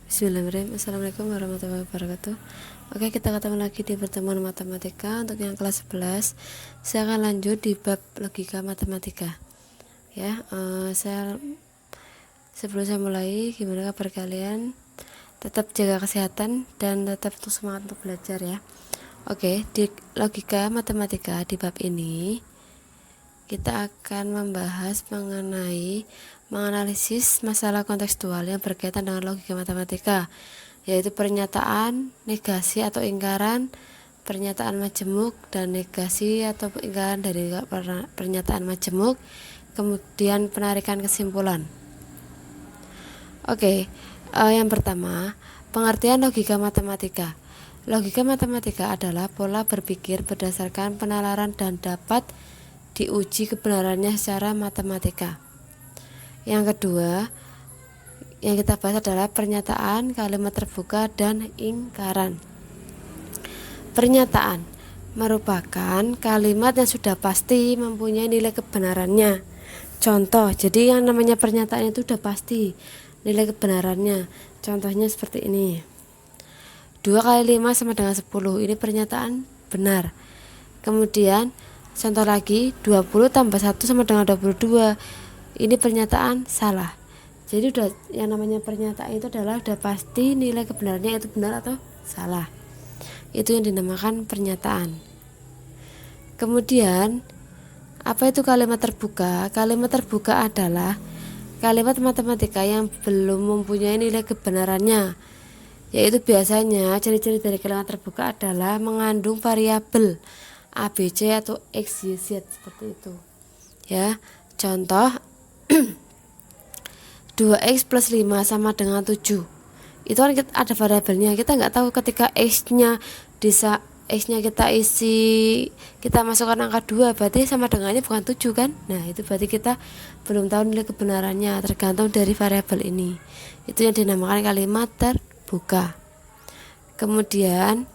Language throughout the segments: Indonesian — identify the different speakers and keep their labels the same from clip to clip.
Speaker 1: Bismillahirrahmanirrahim. Assalamualaikum warahmatullahi wabarakatuh. Oke, kita ketemu lagi di pertemuan matematika untuk yang kelas 11. Saya akan lanjut di bab logika matematika. Ya, sebelum saya mulai, gimana kabar kalian? Tetap jaga kesehatan dan tetap semangat untuk belajar ya. Oke, di logika matematika di bab ini kita akan membahas mengenai menganalisis masalah kontekstual yang berkaitan dengan logika matematika, yaitu pernyataan, negasi atau ingkaran, pernyataan majemuk dan negasi atau ingkaran dari pernyataan majemuk, kemudian penarikan kesimpulan. Oke, yang pertama, pengertian logika matematika. Logika matematika adalah pola berpikir berdasarkan penalaran dan dapat diuji kebenarannya secara matematika. Yang kedua, yang kita bahas adalah pernyataan, kalimat terbuka, dan ingkaran. Pernyataan merupakan kalimat yang sudah pasti mempunyai nilai kebenarannya. Contoh, jadi yang namanya pernyataan itu sudah pasti nilai kebenarannya. Contohnya seperti ini. 2 kali 5 sama dengan 10. Ini pernyataan benar. Kemudian contoh lagi, 20 tambah 1 sama dengan 22. Ini pernyataan salah. Jadi udah yang namanya pernyataan itu adalah udah pasti nilai kebenarannya itu benar atau salah. Itu yang dinamakan pernyataan. Kemudian apa itu kalimat terbuka? Kalimat terbuka adalah kalimat matematika yang belum mempunyai nilai kebenarannya, yaitu biasanya ciri-ciri dari kalimat terbuka adalah mengandung variabel A, B, C atau X, Y, Z seperti itu. Ya, contoh 2x plus 5 sama dengan 7. Itu kan ada variabelnya. Kita nggak tahu ketika x-nya kita isi, kita masukkan angka 2, berarti sama dengannya bukan 7 kan? Nah, itu berarti kita belum tahu nilai kebenarannya, tergantung dari variabel ini. Itu yang dinamakan kalimat terbuka. Kemudian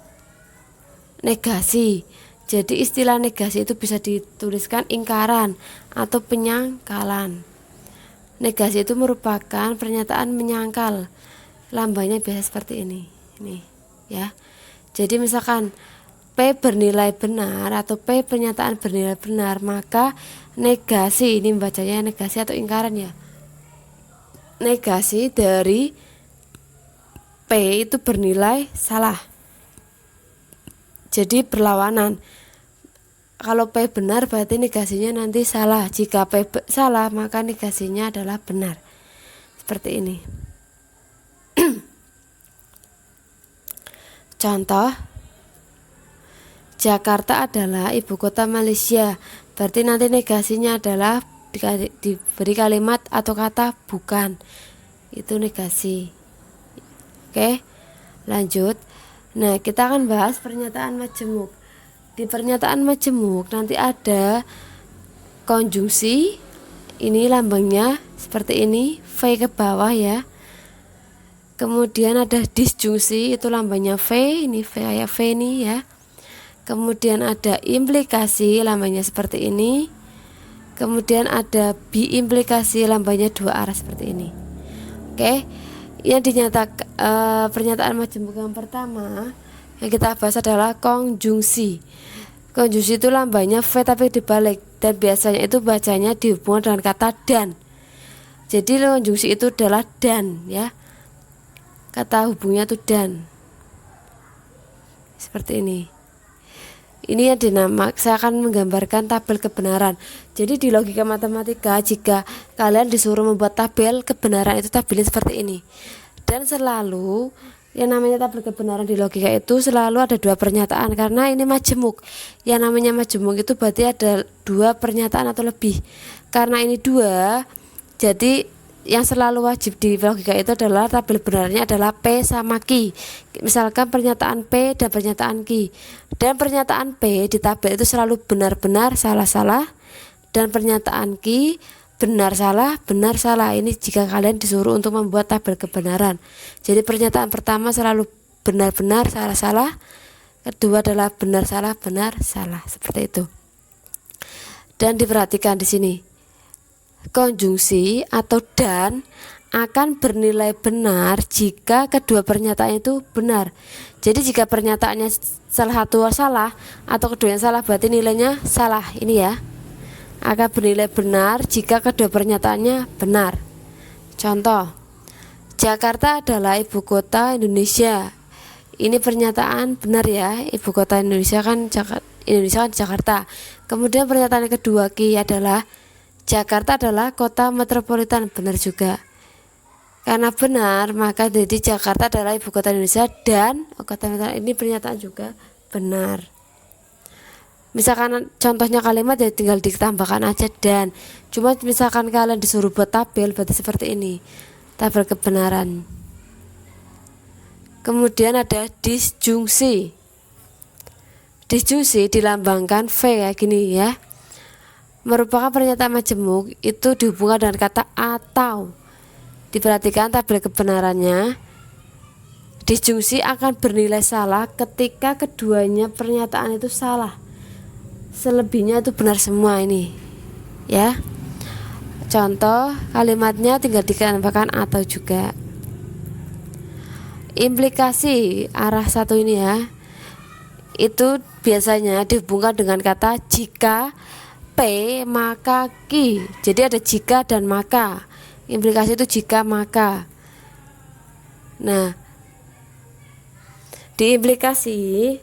Speaker 1: negasi. Jadi istilah negasi itu bisa dituliskan ingkaran atau penyangkalan. Negasi itu merupakan pernyataan menyangkal. Lambangnya biasa seperti ini. Nih, ya. Jadi misalkan P bernilai benar atau P pernyataan bernilai benar, maka negasi, ini bacanya negasi atau ingkaran ya. Negasi dari P itu bernilai salah. Jadi berlawanan. Kalau P benar berarti negasinya nanti salah. Jika P salah maka negasinya adalah benar. Seperti ini. Contoh, Jakarta adalah ibu kota Malaysia. Berarti nanti negasinya adalah diberi kalimat atau kata bukan. Itu negasi. Oke, lanjut. Nah, kita akan bahas pernyataan majemuk. Di pernyataan majemuk nanti ada konjungsi. Ini lambangnya seperti ini, V ke bawah ya. Kemudian ada disjungsi, itu lambangnya V, ini V kayak V ini ya. Kemudian ada implikasi, lambangnya seperti ini. Kemudian ada biimplikasi, lambangnya dua arah seperti ini. Oke, yang dinyatakan pernyataan majemuk yang pertama yang kita bahas adalah konjungsi. Konjungsi itu lambangnya V tapi dibalik, dan biasanya itu bacanya dihubungkan dengan kata dan. Jadi konjungsi itu adalah dan ya. Kata hubungnya itu dan. Seperti ini. Ini yang dinamakan, saya akan menggambarkan tabel kebenaran. Jadi di logika matematika, jika kalian disuruh membuat tabel kebenaran, itu tabelnya seperti ini. Dan selalu yang namanya tabel kebenaran di logika itu selalu ada dua pernyataan, karena ini majemuk. Yang namanya majemuk itu berarti ada dua pernyataan atau lebih. Karena ini dua, jadi yang selalu wajib di logika itu adalah tabel benarnya adalah P sama Q. Misalkan pernyataan P dan pernyataan Q. Dan pernyataan P di tabel itu selalu benar-benar, salah-salah. Dan pernyataan Q benar salah, benar salah. Ini jika kalian disuruh untuk membuat tabel kebenaran. Jadi pernyataan pertama selalu benar-benar, salah-salah. Kedua adalah benar salah, seperti itu. Dan diperhatikan di sini. konjungsi atau dan akan bernilai benar jika kedua pernyataan itu benar. Jadi jika pernyataannya salah satu salah atau keduanya salah, berarti nilainya salah. Ini ya, akan bernilai benar jika kedua pernyataannya benar. Contoh, Jakarta adalah ibu kota Indonesia. Ini pernyataan benar ya, ibu kota Indonesia kan Jakarta. Kemudian pernyataan kedua Ki adalah Jakarta adalah kota metropolitan, benar juga. Karena benar, maka jadi Jakarta adalah ibu kota Indonesia dan kota metropolitan, ini pernyataan juga benar. Misalkan contohnya kalimat ya tinggal ditambahkan aja dan. Cuma misalkan kalian disuruh buat tabel, berarti seperti ini, tabel kebenaran. Kemudian ada disjungsi. Disjungsi dilambangkan V kayak gini ya, merupakan pernyataan majemuk, itu dihubungkan dengan kata atau. Diperhatikan tabel kebenarannya. Disjungsi akan bernilai salah ketika keduanya pernyataan itu salah, selebihnya itu benar semua ini ya. Contoh kalimatnya tinggal ditambahkan atau juga. Implikasi arah satu ini ya, itu biasanya dihubungkan dengan kata jika P maka Q. Jadi ada jika dan maka. Implikasi itu jika maka. Nah, di implikasi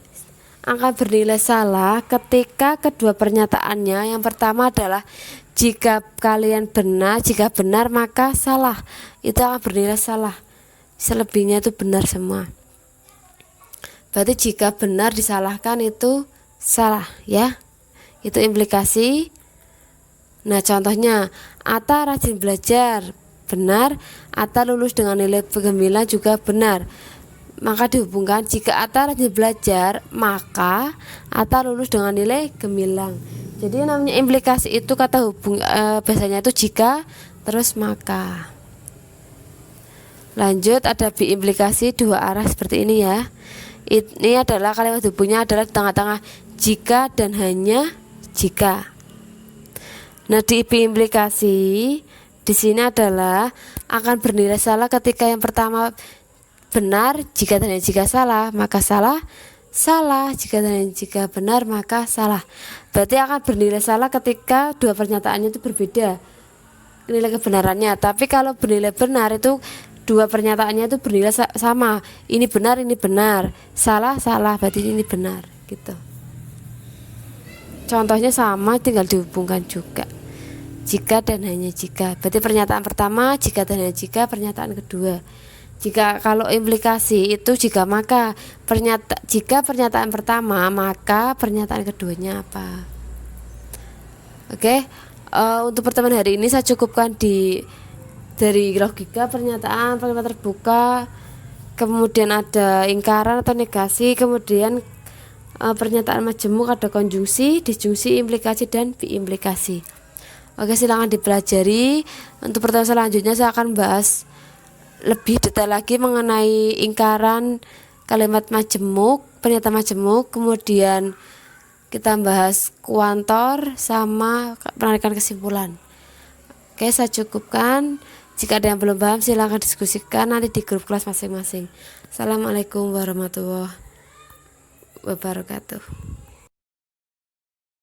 Speaker 1: akan bernilai salah ketika kedua pernyataannya, yang pertama adalah jika kalian benar, jika benar maka salah, itu akan bernilai salah, selebihnya itu benar semua. Berarti jika benar disalahkan itu salah ya, itu implikasi. Nah contohnya, Atta rajin belajar, benar. Atta lulus dengan nilai gemilang juga benar. Maka dihubungkan jika Atta rajin belajar, maka Atta lulus dengan nilai gemilang. Jadi namanya implikasi itu kata hubung biasanya itu jika terus maka. Lanjut ada biimplikasi dua arah seperti ini ya. Ini adalah kalimat hubungnya adalah di tengah-tengah jika dan hanya jika. Nah di biimplikasi di sini adalah akan bernilai salah ketika yang pertama benar, jika dan hanya jika salah maka salah, salah jika dan hanya jika benar maka salah. Berarti akan bernilai salah ketika dua pernyataannya itu berbeda nilai kebenarannya. Tapi kalau bernilai benar itu dua pernyataannya itu bernilai sama. Ini benar, salah, salah, berarti ini benar gitu. Contohnya sama, tinggal dihubungkan juga. Jika dan hanya jika. Berarti pernyataan pertama jika dan hanya jika, pernyataan kedua. Jika kalau implikasi itu jika maka, jika pernyataan pertama maka pernyataan keduanya apa. Oke, untuk pertemuan hari ini saya cukupkan dari logika pernyataan terbuka, kemudian ada ingkaran atau negasi, kemudian pernyataan majemuk, ada konjungsi, disjungsi, implikasi dan biimplikasi. Oke, silakan dipelajari. Untuk pertemuan selanjutnya saya akan bahas lebih detail lagi mengenai ingkaran, kalimat majemuk, pernyataan majemuk, kemudian kita bahas kuantor sama penarikan kesimpulan. Oke, saya cukupkan. Jika ada yang belum paham silakan diskusikan nanti di grup kelas masing-masing. Assalamualaikum warahmatullahi wabarakatuh.